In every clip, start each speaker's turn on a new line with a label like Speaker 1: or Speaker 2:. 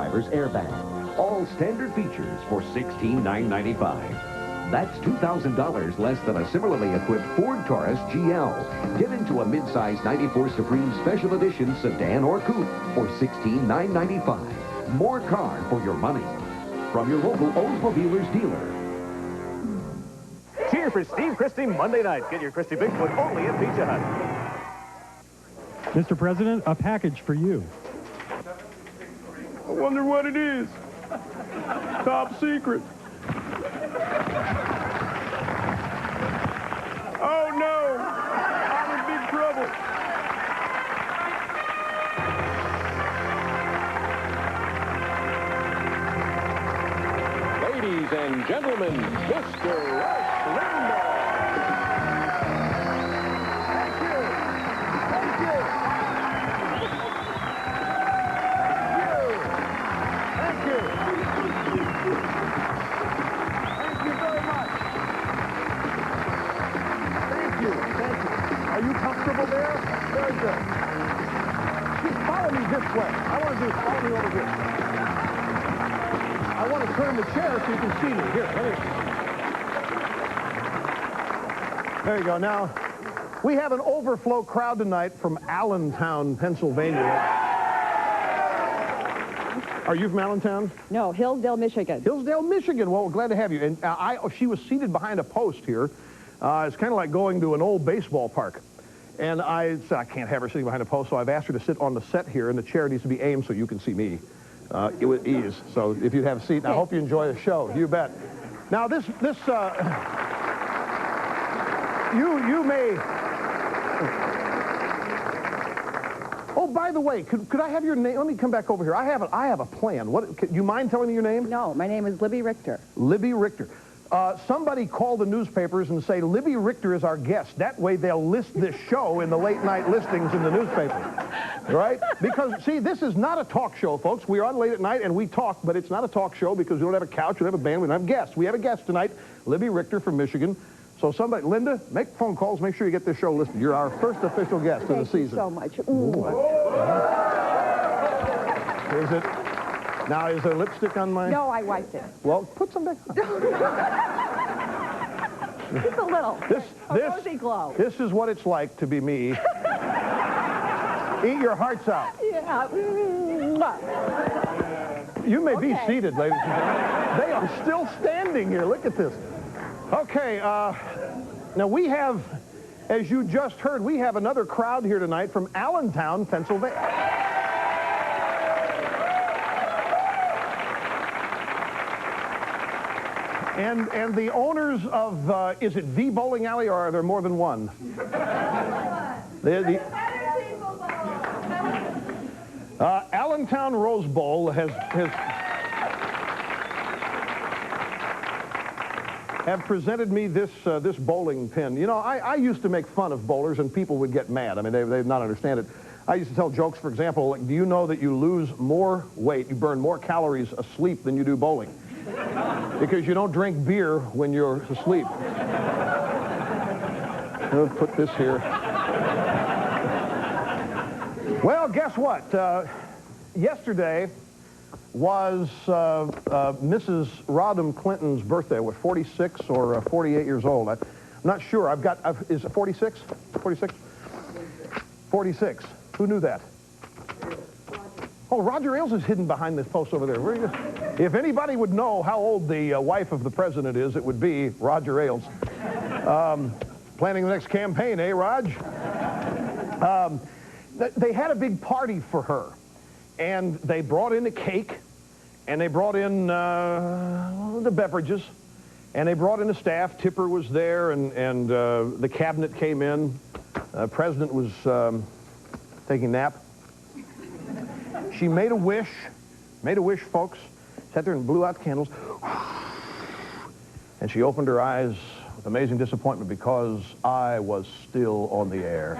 Speaker 1: driver's airbag. All standard features for $16,995. That's $2,000 less than a similarly equipped Ford Taurus GL. Get into a mid-size 94 Supreme Special Edition sedan or coupe for $16,995. More car for your money. From your local Oldsmobilers dealer.
Speaker 2: Cheer for Steve Christie Monday night. Get your Christie Bigfoot only at Pizza Hut.
Speaker 3: Mr. President, a package for you.
Speaker 4: I wonder what it is. Top secret. Oh, no. I'm in big trouble.
Speaker 2: Ladies and gentlemen, Mr. Rush Limbaugh. Thank you. Thank you. Thank you. Thank you very much. Thank you. Thank you. Are you comfortable there? Very good. Just follow me this way. I want to follow me over here. I want to turn the chair so you can see me. Here, let me. There you go. Now, we have an overflow crowd tonight from Allentown, Pennsylvania. Are you from Allentown?
Speaker 5: No, Hillsdale, Michigan.
Speaker 4: Hillsdale, Michigan. Well, we're glad to have you. And she was seated behind a post here. It's kind of like going to an old baseball park. And I said, I can't have her sitting behind a post, so I've asked her to sit on the set here, and the chair needs to be aimed so you can see me. With ease. So if you have a seat, I hope you enjoy the show. You bet. Now you may. Oh, by the way, could I have your name? Let me come back over here. I have a plan. Do you mind telling me your name?
Speaker 5: No, my name is Libby Richter.
Speaker 4: Libby Richter. Somebody call the newspapers and say Libby Richter is our guest. That way they'll list this show in the late night listings in the newspaper. Right? Because, see, this is not a talk show, folks. We're on late at night and we talk, but it's not a talk show because we don't have a couch, we don't have a band, we don't have guests. We have a guest tonight, Libby Richter from Michigan. So somebody, Linda, make phone calls, make sure you get this show listed. You're our first official guest of the season.
Speaker 5: Thank you so much.
Speaker 4: Is it? Now, is there lipstick on my...
Speaker 5: No, I wiped it.
Speaker 4: Well, put some back on.
Speaker 5: Just a little. A rosy glow.
Speaker 4: This is what it's like to be me. Eat your hearts out.
Speaker 5: Yeah.
Speaker 4: You may be seated, ladies and gentlemen. They are still standing here. Look at this. Okay, now we have, as you just heard, we have another crowd here tonight from Allentown, Pennsylvania. And the owners of, is it the bowling alley, or are there more than one? Allentown Rose Bowl have presented me this bowling pin. You know, I used to make fun of bowlers, and people would get mad. I mean, they'd not understand it. I used to tell jokes, for example, like, do you know that you lose more weight, you burn more calories asleep than you do bowling? Because you don't drink beer when you're asleep. I'll put this here. Well, guess what? Yesterday was Mrs. Rodham Clinton's birthday. What, 46 or 48 years old? I'm not sure. Is it 46? 46? 46. Who knew that? Oh, Roger Ailes is hidden behind this post over there. Where are you? If anybody would know how old the wife of the president is, it would be Roger Ailes. Planning the next campaign, eh, Raj? They had a big party for her, and they brought in a cake, and they brought in the beverages, and they brought in the staff. Tipper was there, and the cabinet came in. President was taking a nap. She made a wish, folks. Sat there and blew out the candles. And she opened her eyes with amazing disappointment because I was still on the air.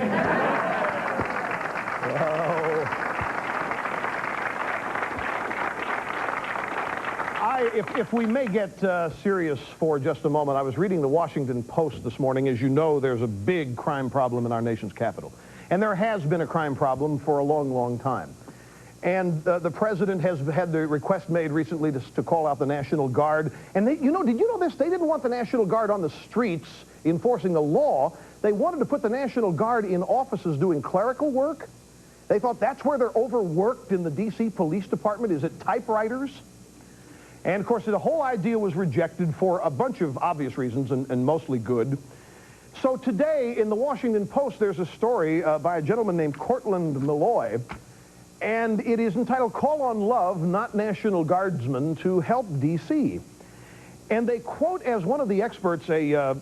Speaker 4: If we may get serious for just a moment, I was reading the Washington Post this morning. As you know, there's a big crime problem in our nation's capital. And there has been a crime problem for a long, long time. And the president has had the request made recently to call out the National Guard. And they, did you know this? They didn't want the National Guard on the streets enforcing the law. They wanted to put the National Guard in offices doing clerical work. They thought that's where they're overworked in the D.C. Police Department, is at typewriters. And, of course, the whole idea was rejected for a bunch of obvious reasons and mostly good. So today, in the Washington Post, there's a story by a gentleman named Cortland Malloy, and it is entitled, "Call on Love, Not National Guardsmen to Help D.C." And they quote as one of the experts a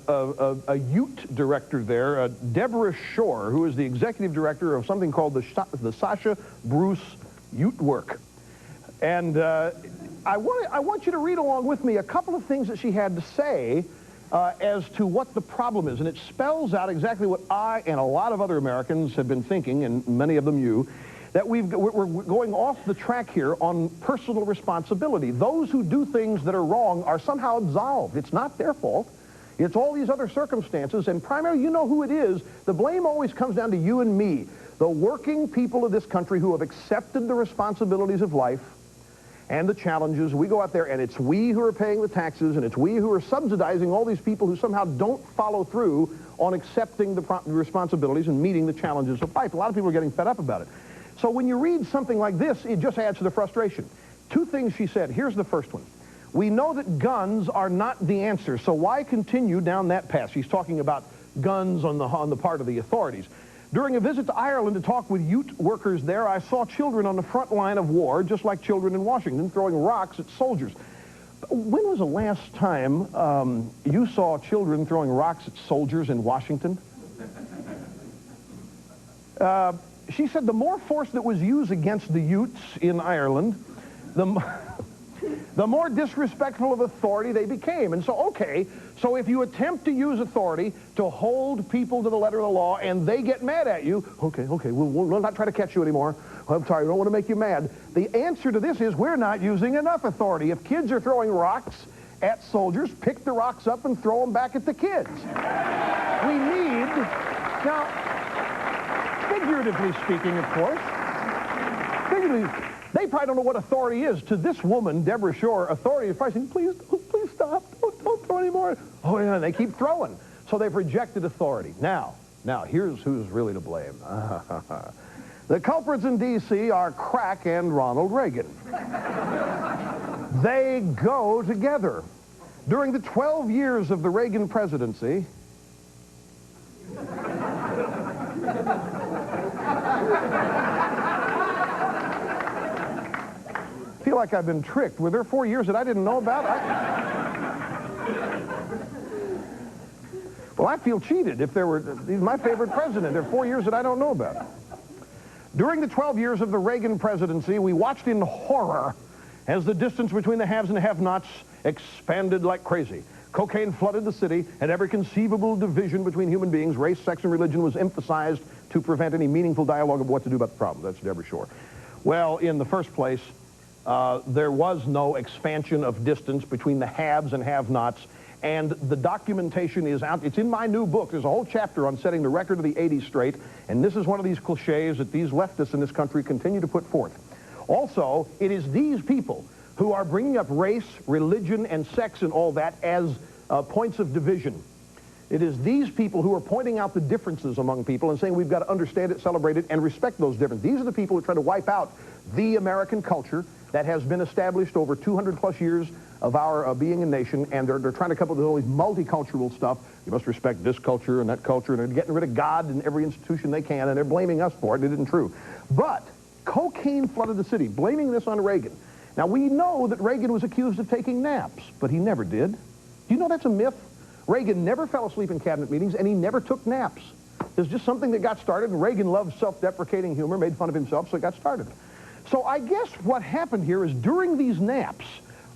Speaker 4: Ute director there, Deborah Shore, who is the executive director of something called the Sasha Bruce Ute Work. And I want you to read along with me a couple of things that she had to say as to what the problem is. And it spells out exactly what I and a lot of other Americans have been thinking, and many of them you, that we're going off the track here on personal responsibility. Those who do things that are wrong are somehow absolved. It's not their fault. It's all these other circumstances, and primarily, you know who it is. The blame always comes down to you and me, the working people of this country who have accepted the responsibilities of life and the challenges. We go out there, and it's we who are paying the taxes, and it's we who are subsidizing all these people who somehow don't follow through on accepting the responsibilities and meeting the challenges of life. A lot of people are getting fed up about it. So when you read something like this, it just adds to the frustration. Two things she said. Here's the first one. We know that guns are not the answer, so why continue down that path? She's talking about guns on the part of the authorities. During a visit to Ireland to talk with Ute workers there, I saw children on the front line of war, just like children in Washington, throwing rocks at soldiers. When was the last time you saw children throwing rocks at soldiers in Washington? She said the more force that was used against the Utes in Ireland, the more disrespectful of authority they became. And so, okay, so if you attempt to use authority to hold people to the letter of the law and they get mad at you, okay, we'll not try to catch you anymore. I'm sorry, we don't want to make you mad. The answer to this is we're not using enough authority. If kids are throwing rocks at soldiers, pick the rocks up and throw them back at the kids. We need... Now, figuratively speaking, of course, they probably don't know what authority is. To this woman, Deborah Shore, authority is probably saying, please stop, don't throw anymore. Oh, yeah, and they keep throwing. So they've rejected authority. Now, here's who's really to blame. The culprits in D.C. are crack and Ronald Reagan. They go together. During the 12 years of the Reagan presidency, I feel like I've been tricked. Were there 4 years that I didn't know about? Well, I feel cheated if there were... He's my favorite president. There are 4 years that I don't know about. During the 12 years of the Reagan presidency, we watched in horror as the distance between the haves and the have-nots expanded like crazy. Cocaine flooded the city, and every conceivable division between human beings, race, sex, and religion was emphasized to prevent any meaningful dialogue of what to do about the problem. That's Deborah Shore. Well, in the first place, there was no expansion of distance between the haves and have-nots, and the documentation is out. It's in my new book. There's a whole chapter on setting the record of the 80s straight, and this is one of these cliches that these leftists in this country continue to put forth. Also, it is these people who are bringing up race, religion, and sex and all that as points of division. It is these people who are pointing out the differences among people and saying we've got to understand it, celebrate it, and respect those differences. These are the people who try to wipe out the American culture that has been established over 200-plus years of our being a nation, and they're trying to come up with all these multicultural stuff. You must respect this culture and that culture, and they're getting rid of God in every institution they can, and they're blaming us for it. It isn't true. But cocaine flooded the city, blaming this on Reagan. Now, we know that Reagan was accused of taking naps, but he never did. Do you know that's a myth? Reagan never fell asleep in cabinet meetings, and he never took naps. There's just something that got started, and Reagan loved self-deprecating humor, made fun of himself, so it got started. So I guess what happened here is during these naps,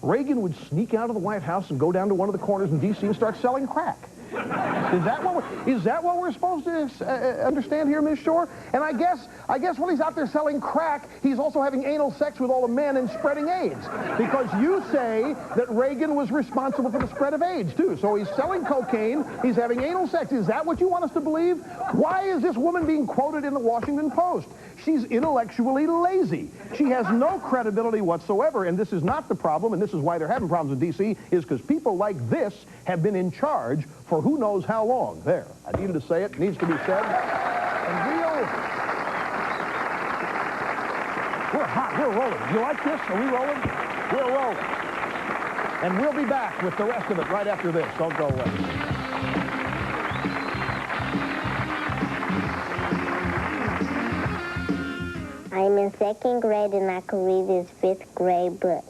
Speaker 4: Reagan would sneak out of the White House and go down to one of the corners in D.C. and start selling crack. Is that what we're supposed to understand here, Ms. Shore? And I guess while he's out there selling crack, he's also having anal sex with all the men and spreading AIDS. Because you say that Reagan was responsible for the spread of AIDS, too. So he's selling cocaine, he's having anal sex. Is that what you want us to believe? Why is this woman being quoted in the Washington Post? She's intellectually lazy. She has no credibility whatsoever, and this is not the problem, and this is why they're having problems in D.C., is because people like this have been in charge for who knows how long. There. I needed to say it. It needs to be said. And we're hot. We're rolling. You like this? Are we rolling? We're rolling. And we'll be back with the rest of it right after this. Don't go away.
Speaker 6: I'm in second grade and I can read this fifth grade book.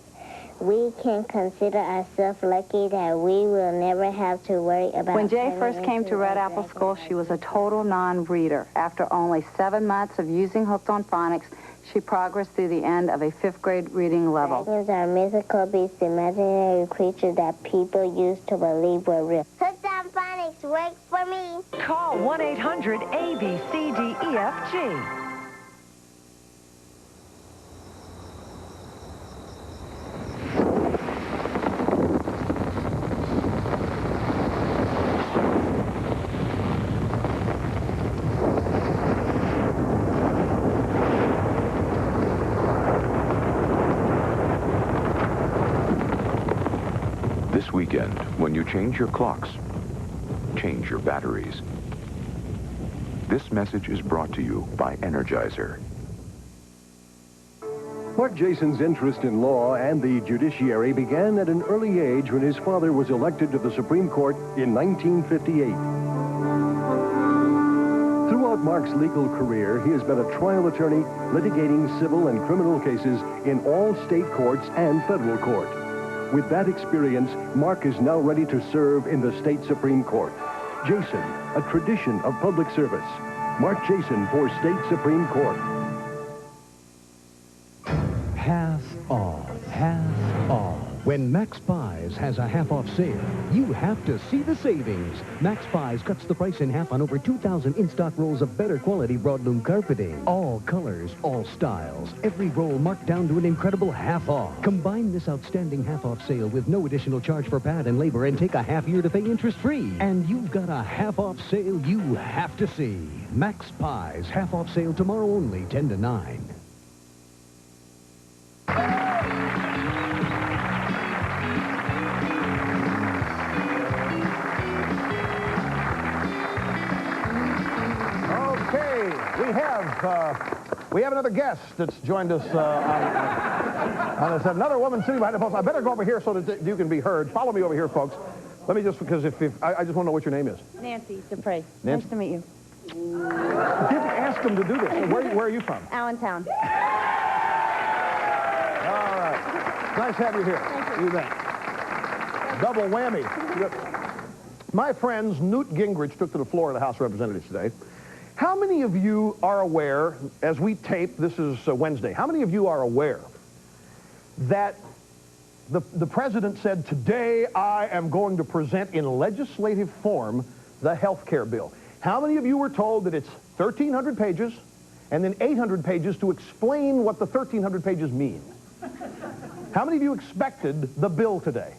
Speaker 6: We can consider ourselves lucky that we will never have to worry about...
Speaker 7: When Jay first came to Red Apple School, she was a total non-reader. After only 7 months of using Hooked on Phonics, she progressed through the end of a fifth grade reading level.
Speaker 6: Dragons are mythical beasts, imaginary creatures that people used to believe were real. Hooked on Phonics, work for me.
Speaker 8: Call 1-800-ABCDEFG.
Speaker 9: This weekend, when you change your clocks, change your batteries. This message is brought to you by Energizer.
Speaker 10: Mark Jason's interest in law and the judiciary began at an early age when his father was elected to the Supreme Court in 1958. Throughout Mark's legal career, he has been a trial attorney litigating civil and criminal cases in all state courts and federal court. With that experience, Mark is now ready to serve in the state Supreme Court. Jason, a tradition of public service. Mark Jason for State Supreme Court.
Speaker 11: Half off, half off. When Max Buys has a half-off sale, you have to see the savings. Max Buys cuts the price in half on over 2,000 in-stock rolls of better quality broadloom carpeting. All colors, all styles. Every roll marked down to an incredible half off. Combine this outstanding half-off sale with no additional charge for pad and labor and take a half year to pay interest-free. And you've got a half-off sale you have to see. Max Buys half-off sale tomorrow only, 10 to 9.
Speaker 4: We have another guest that's joined us on this. Another woman sitting behind the post. I better go over here so that you can be heard. Follow me over here, folks. Let me just, because if I just want to know what your name is.
Speaker 5: Nancy Dupre.
Speaker 4: Nancy?
Speaker 5: Nice to meet you.
Speaker 4: I didn't ask them to do this. Where are you from?
Speaker 5: Allentown.
Speaker 4: All right. Nice to have you here.
Speaker 5: Thank you.
Speaker 4: You bet. Double whammy. My friends, Newt Gingrich took to the floor of the House of Representatives today. How many of you are aware, as we tape, this is Wednesday, how many of you are aware that the president said, today I am going to present in legislative form the health care bill? How many of you were told that it's 1,300 pages and then 800 pages to explain what the 1,300 pages mean? How many of you expected the bill today?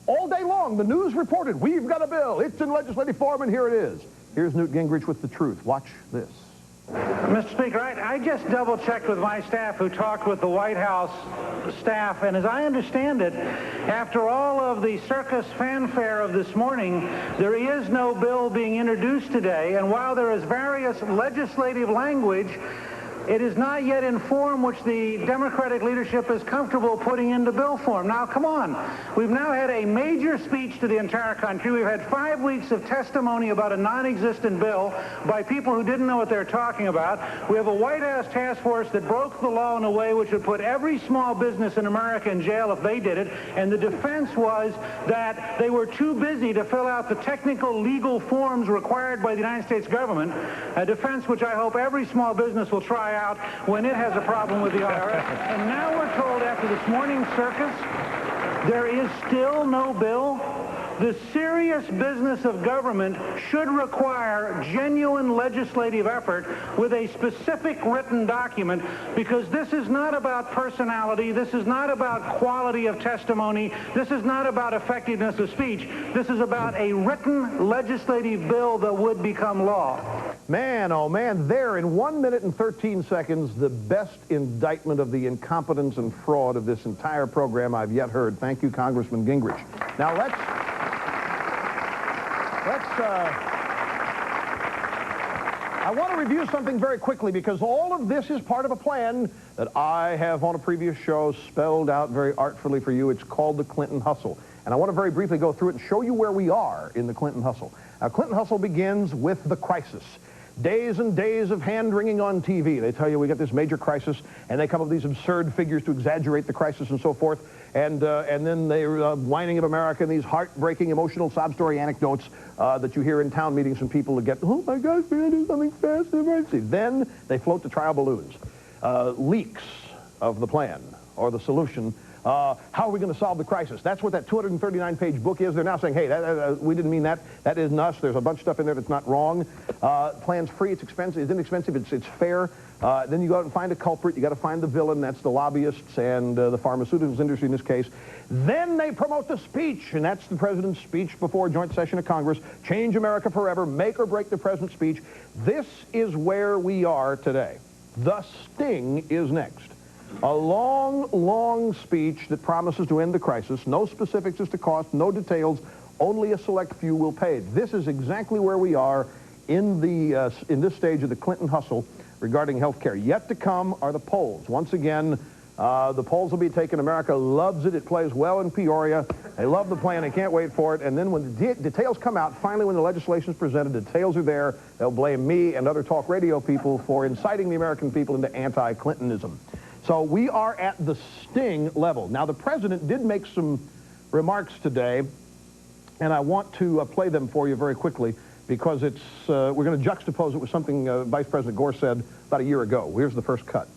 Speaker 4: All day long, the news reported, we've got a bill, it's in legislative form, and here it is. Here's Newt Gingrich with the truth. Watch this.
Speaker 12: Mr. Speaker, I just double-checked with my staff who talked with the White House staff, and as I understand it, after all of the circus fanfare of this morning, there is no bill being introduced today, and while there is various legislative language, it is not yet in form which the Democratic leadership is comfortable putting into bill form. Now, come on. We've now had a major speech to the entire country. We've had 5 weeks of testimony about a non-existent bill by people who didn't know what they're talking about. We have a White House task force that broke the law in a way which would put every small business in America in jail if they did it, and the defense was that they were too busy to fill out the technical legal forms required by the United States government, a defense which I hope every small business will try out when it has a problem with the IRS. And now we're told after this morning's circus, there is still no bill. The serious business of government should require genuine legislative effort with a specific written document, because this is not about personality, this is not about quality of testimony, this is not about effectiveness of speech, this is about a written legislative bill that would become law.
Speaker 4: Man, oh man, there in 1 minute and 13 seconds, the best indictment of the incompetence and fraud of this entire program I've yet heard. Thank you, Congressman Gingrich. Now I want to review something very quickly, because all of this is part of a plan that I have on a previous show spelled out very artfully for you. It's called the Clinton Hustle. And I want to very briefly go through it and show you where we are in the Clinton Hustle. Now, Clinton Hustle begins with the crisis. Days and days of hand-wringing on TV. They tell you we got this major crisis, and they come up with these absurd figures to exaggerate the crisis and so forth. And then they're whining of America and these heartbreaking, emotional sob story anecdotes that you hear in town meetings from people that get, oh my gosh, we're going to do something fast and emergency. Then they float the trial balloons. Leaks of the plan or the solution. How are we going to solve the crisis? That's what that 239-page book is. They're now saying, hey, we didn't mean that. That isn't us. There's a bunch of stuff in there that's not wrong. Plan's free. It's expensive. It's inexpensive. It's fair. Then you go out and find a culprit. You got to find the villain. That's the lobbyists and the pharmaceuticals industry in this case. Then they promote the speech, and that's the president's speech before a joint session of Congress. Change America forever. Make or break the president's speech. This is where we are today. The sting is next. A long, long speech that promises to end the crisis. No specifics as to cost, no details. Only a select few will pay. This is exactly where we are in this stage of the Clinton hustle regarding health care. Yet to come are the polls. Once again, the polls will be taken. America loves it. It plays well in Peoria. They love the plan. They can't wait for it. And then when the details come out, finally when the legislation is presented, the details are there, they'll blame me and other talk radio people for inciting the American people into anti-Clintonism. So we are at the sting level. Now, the president did make some remarks today, and I want to play them for you very quickly, because it's we're going to juxtapose it with something Vice President Gore said about a year ago. Here's the first cut.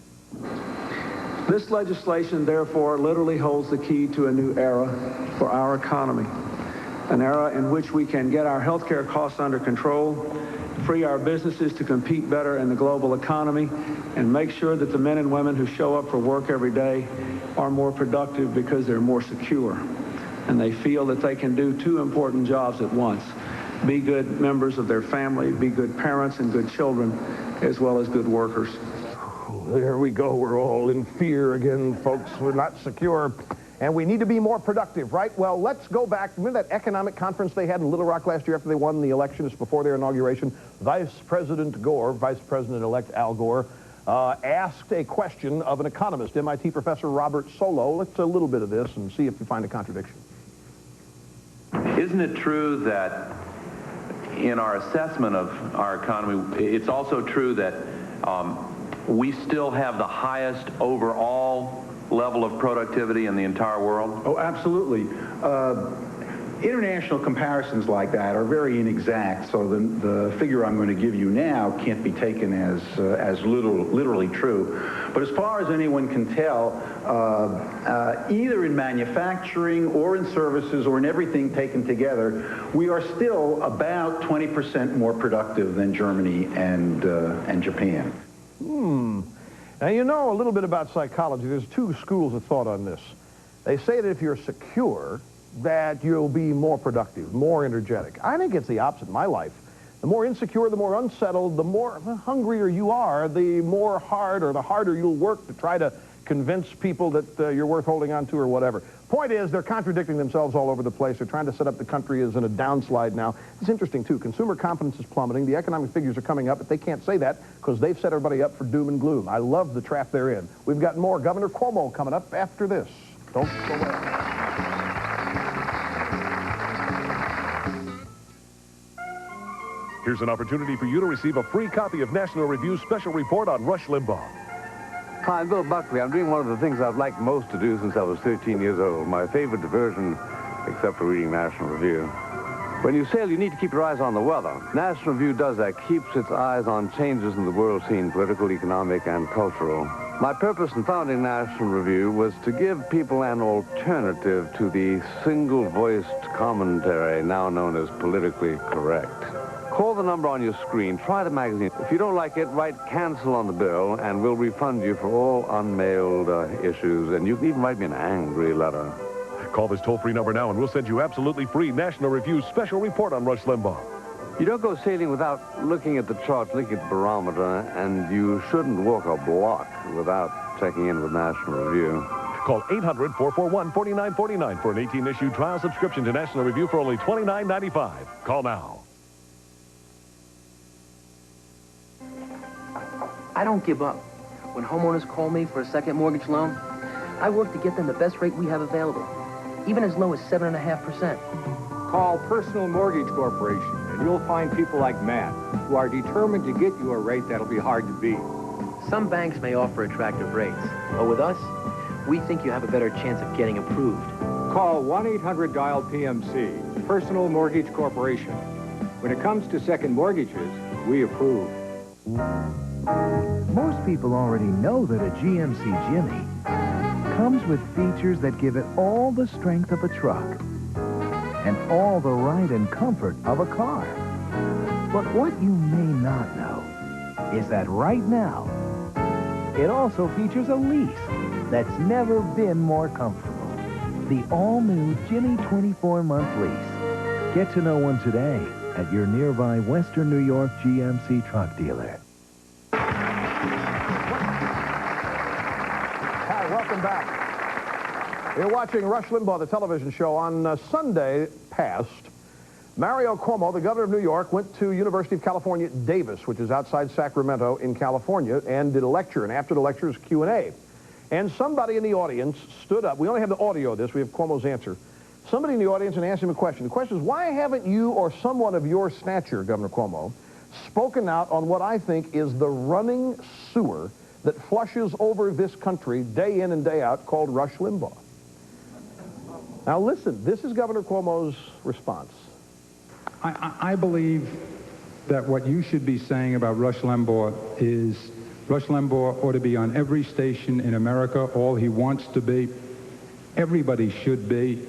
Speaker 8: This legislation, therefore, literally holds the key to a new era for our economy, an era in which we can get our health care costs under control, free our businesses to compete better in the global economy, and make sure that the men and women who show up for work every day are more productive because they're more secure. And they feel that they can do two important jobs at once: be good members of their family, be good parents and good children, as well as good workers.
Speaker 4: There we go. We're all in fear again, folks. We're not secure. And we need to be more productive, right? Well, let's go back. Remember that economic conference they had in Little Rock last year after they won the election? It's before their inauguration. Vice President Gore, Vice President-elect Al Gore, asked a question of an economist, MIT professor Robert Solow. Let's a little bit of this and see if you find a contradiction.
Speaker 13: Isn't it true that in our assessment of our economy, it's also true that we still have the highest overall level of productivity in the entire world?
Speaker 14: Oh, absolutely. International comparisons like that are very inexact, so the figure I'm going to give you now can't be taken as literally true. But as far as anyone can tell, either in manufacturing or in services or in everything taken together, we are still about 20% more productive than Germany and Japan.
Speaker 4: Now, you know a little bit about psychology. There's two schools of thought on this. They say that if you're secure, that you'll be more productive, more energetic. I think it's the opposite in my life. The more insecure, the more unsettled, the more hungrier you are, the more hard or the harder you'll work to try to convince people that you're worth holding on to or whatever. Point is, they're contradicting themselves all over the place. They're trying to set up the country as in a downslide now. It's interesting, too. Consumer confidence is plummeting. The economic figures are coming up, but they can't say that because they've set everybody up for doom and gloom. I love the trap they're in. We've got more Governor Cuomo coming up after this. Don't go away.
Speaker 15: Here's an opportunity for you to receive a free copy of National Review's special report on Rush Limbaugh.
Speaker 16: Hi, I'm Bill Buckley. I'm doing one of the things I've liked most to do since I was 13 years old. My favorite diversion, except for reading National Review. When you sail, you need to keep your eyes on the weather. National Review does that, keeps its eyes on changes in the world scene, political, economic, and cultural. My purpose in founding National Review was to give people an alternative to the single-voiced commentary now known as politically correct. Call the number on your screen. Try the magazine. If you don't like it, write cancel on the bill, and we'll refund you for all unmailed issues. And you can even write me an angry letter.
Speaker 15: Call this toll-free number now, and we'll send you absolutely free National Review's special report on Rush Limbaugh.
Speaker 16: You don't go sailing without looking at the charts, looking at the barometer, and you shouldn't walk a block without checking in with National Review.
Speaker 15: Call 800-441-4949 for an 18-issue trial subscription to National Review for only $29.95. Call now.
Speaker 17: I don't give up. When homeowners call me for a second mortgage loan, I work to get them the best rate we have available, even as low as 7.5%.
Speaker 18: Call Personal Mortgage Corporation, and you'll find people like Matt who are determined to get you a rate that'll be hard to beat.
Speaker 17: Some banks may offer attractive rates, but with us, we think you have a better chance of getting approved.
Speaker 18: Call 1-800-DIAL-PMC, Personal Mortgage Corporation. When it comes to second mortgages, we approve.
Speaker 19: Most people already know that a GMC Jimmy comes with features that give it all the strength of a truck and all the ride and comfort of a car. But what you may not know is that right now, it also features a lease that's never been more comfortable. The all-new Jimmy 24-month lease. Get to know one today at your nearby Western New York GMC truck dealer.
Speaker 4: Hi, welcome back. You're watching Rush Limbaugh, the television show. On Sunday past, Mario Cuomo, the governor of New York, went to University of California, Davis, which is outside Sacramento in California, and did a lecture. And after the lecture is Q&A. And somebody in the audience stood up. We only have the audio of this. We have Cuomo's answer. Somebody in the audience and asked him a question. The question is, why haven't you or someone of your stature, Governor Cuomo, spoken out on what I think is the running sewer that flushes over this country day in and day out called Rush Limbaugh? Now listen, this is Governor Cuomo's response.
Speaker 3: I believe that what you should be saying about Rush Limbaugh is Rush Limbaugh ought to be on every station in America, all he wants to be. Everybody should be.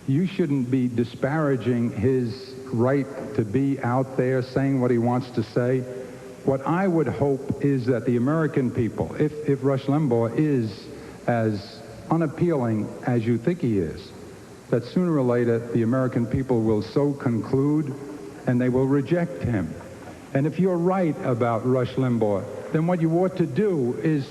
Speaker 3: You shouldn't be disparaging his right to be out there saying what he wants to say. What I would hope is that the American people, if Rush Limbaugh is as unappealing as you think he is, that sooner or later the American people will so conclude and they will reject him. And if you're right about Rush Limbaugh, then what you ought to do is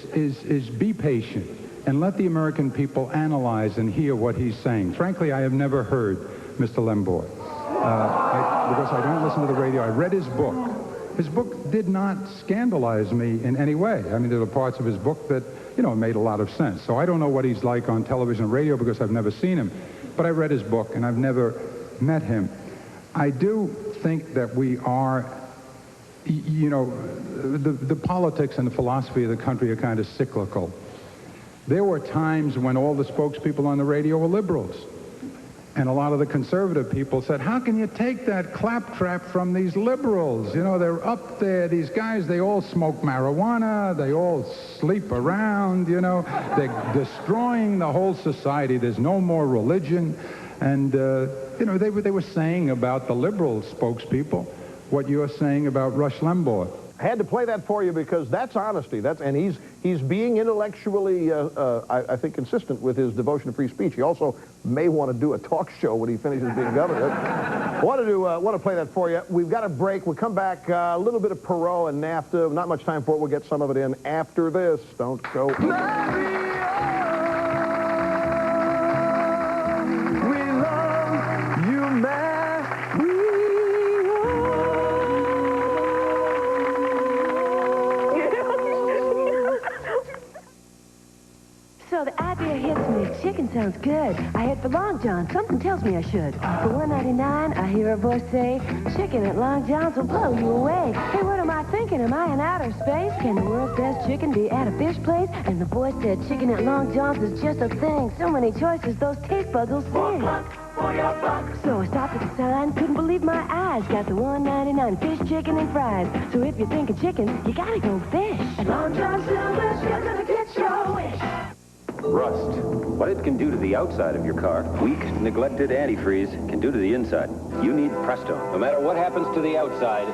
Speaker 3: be patient and let the American people analyze and hear what he's saying. Frankly, I have never heard Mr. Limbaugh because I don't listen to the radio. I read his book. His book did not scandalize me in any way. I mean, there were parts of his book that, made a lot of sense. So I don't know what he's like on television and radio because I've never seen him. But I read his book, and I've never met him. I do think that we are, the politics and the philosophy of the country are kind of cyclical. There were times when all the spokespeople on the radio were liberals. And a lot of the conservative people said, how can you take that claptrap from these liberals? They're up there, these guys, they all smoke marijuana, they all sleep around, they're destroying the whole society. There's no more religion. And, they were saying about the liberal spokespeople what you're saying about Rush Limbaugh.
Speaker 4: I had to play that for you because that's honesty. And he's being intellectually, I think, consistent with his devotion to free speech. He also may want to do a talk show when he finishes being governor. Want to play that for you. We've got a break. We'll come back. A little bit of Perot and NAFTA. Not much time for it. We'll get some of it in after this. Don't go.
Speaker 20: So the idea hits me. Chicken sounds good. I head for Long John. Something tells me I should. For $1.99, I hear a voice say, chicken at Long John's will blow you away. Hey, what am I thinking? Am I in outer space? Can the world's best chicken be at a fish place? And the voice said, chicken at Long John's is just a thing. So many choices, those taste buds will sing. So I stopped at the sign, couldn't believe my eyes. Got the $1.99 fish, chicken, and fries. So if you're thinking chicken, you gotta go fish. At Long John's Silver's, you're gonna get a wish.
Speaker 21: Rust. What it can do to the outside of your car, weak, neglected antifreeze can do to the inside. You need Prestone. No matter what happens to the outside,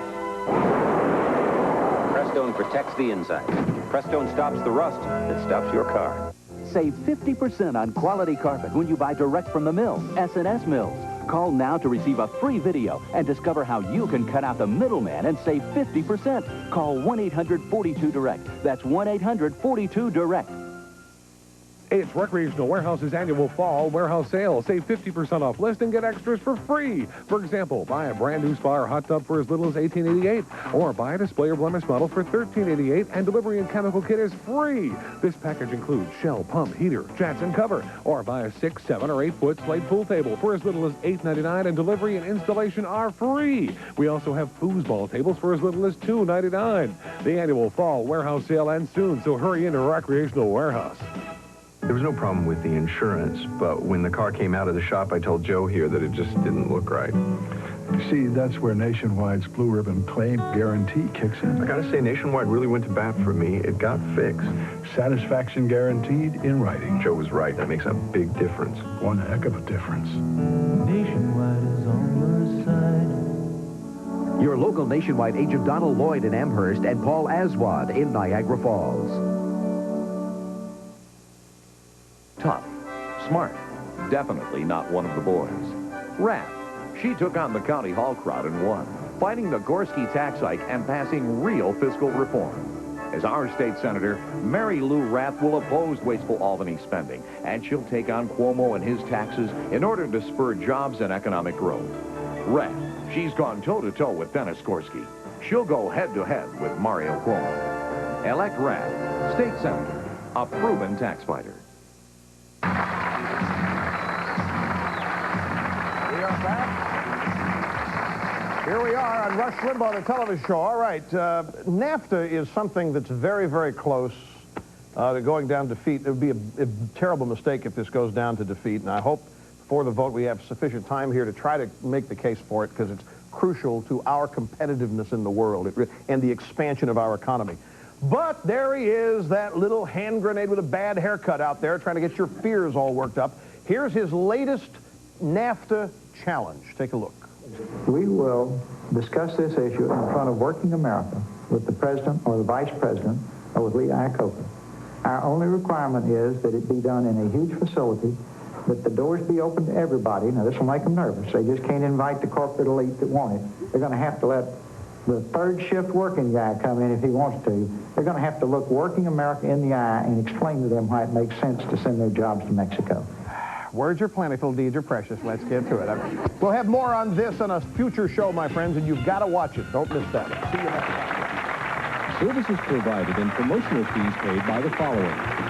Speaker 21: Prestone protects the inside. Prestone stops the rust that stops your car.
Speaker 22: Save 50% on quality carpet when you buy direct from the mill, S&S Mills. Call now to receive a free video and discover how you can cut out the middleman and save 50%. Call 1-800-42-DIRECT. That's 1-800-42-DIRECT.
Speaker 15: It's Recreational Warehouse's annual fall warehouse sale. Save 50% off list and get extras for free. For example, buy a brand new spa or hot tub for as little as $18.88, or buy a display or blemish model for $13.88, and delivery and chemical kit is free. This package includes shell, pump, heater, jets, and cover. Or buy a 6, 7, or 8-foot slate pool table for as little as $8.99, and delivery and installation are free. We also have foosball tables for as little as $2.99. The annual fall warehouse sale ends soon, so hurry into Recreational Warehouse.
Speaker 23: There was no problem with the insurance, but when the car came out of the shop, I told Joe here that it just didn't look right.
Speaker 24: You see, that's where Nationwide's Blue Ribbon Claim Guarantee kicks in.
Speaker 23: I gotta say, Nationwide really went to bat for me. It got fixed.
Speaker 24: Satisfaction guaranteed in writing.
Speaker 23: Joe was right. That makes a big difference.
Speaker 24: One heck of a difference.
Speaker 25: Nationwide is on your side.
Speaker 1: Your local Nationwide agent Donald Lloyd in Amherst and Paul Aswad in Niagara Falls.
Speaker 26: Tough, smart, definitely not one of the boys. Rath, she took on the county hall crowd and won, fighting the Gorski tax hike and passing real fiscal reform. As our state senator, Mary Lou Rath will oppose wasteful Albany spending, and she'll take on Cuomo and his taxes in order to spur jobs and economic growth. Rath, she's gone toe-to-toe with Dennis Gorski. She'll go head-to-head with Mario Cuomo. Elect Rath, state senator, a proven tax fighter.
Speaker 4: We are back. Here we are on Rush Limbaugh, the television show. All right, NAFTA is something that's very, very close to going down to defeat. It would be a terrible mistake if this goes down to defeat, and I hope before the vote we have sufficient time here to try to make the case for it, because it's crucial to our competitiveness in the world and the expansion of our economy. But there he is, that little hand grenade with a bad haircut out there, trying to get your fears all worked up. Here's his latest NAFTA challenge. Take a look.
Speaker 27: We will discuss this issue in front of working America with the president or the vice president or with Lee Iacocca. Our only requirement is that it be done in a huge facility, that the doors be open to everybody. Now, this will make them nervous. They just can't invite the corporate elite that want it. They're going to have to let the third shift working guy come in if he wants to. They're going to have to look working America in the eye and explain to them why it makes sense to send their jobs to Mexico.
Speaker 4: Words are plentiful, deeds are precious. Let's get to it. We'll have more on this on a future show, my friends, and you've got to watch it. Don't miss that. See you next time.
Speaker 28: Services provided and promotional fees paid by the following.